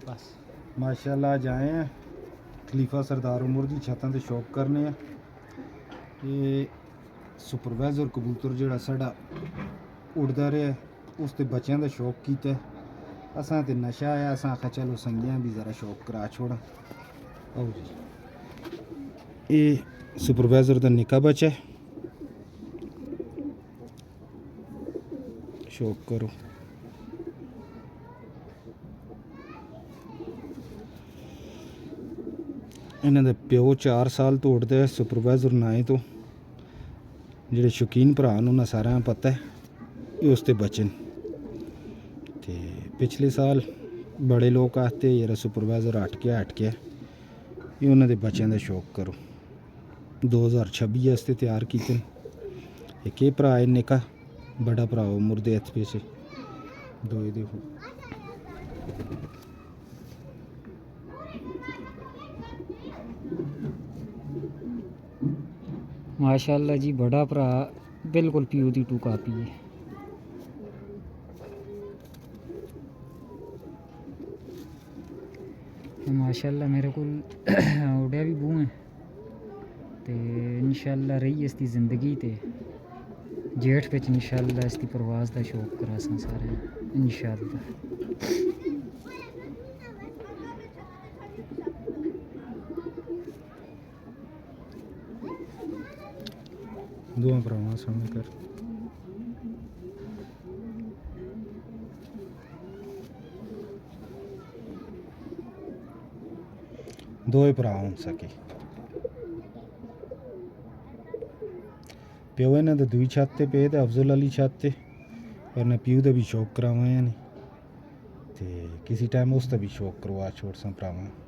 बस माशाल्लाह जाए हैं खलीफा सरदार उमर की छतों से शौक करने। ये सुपरवाइजर कबूतर जोड़ा साड़ा उड़ता रहा उसके बच्चों का शौक किया। असा तो नशा आया अस आखा चलो संगियां भी ज़रा शौक करा छोड़ा। आओ जी ये सुपरवाइजर का निका बच्चा है शौक करो। इन्होंने प्यो 4 साल तो उड़ते है सुपरवाइजर नाए तो जेडे शौकीन भरा उन्हें सारा पता है ये उसके बच्चे तो पिछले साल बड़े लोग आते यार सुपरवाइजर हट गया ये उन्होंने बच्चों का शौक करो 2026 वास्ते तैयार किए। एक ये भरा है निका बड़ा भरा उमर दे हथ पेछे दो देखो। माशाल्लाह जी बड़ा भरा बिल्कुल प्यू दी टू कापी है। माशाल्लाह मेरे को उड़िया भी बूह है तो इंशाल्लाह रही इसकी ज़िंदगी तो जेठ बिच इंशाल्लाह इसकी परवाज़ का शौक करा सारे इंशाल्लाह। दुआ भरावां सामने कर दो भरा हो सके प्यो इन्हों तो दुई छत पे पे अफजल अली छत पे और प्यू का भी शौक करावा नहीं तो किसी टाइम उसका भी शौक करवा छोड़ सा भरावां।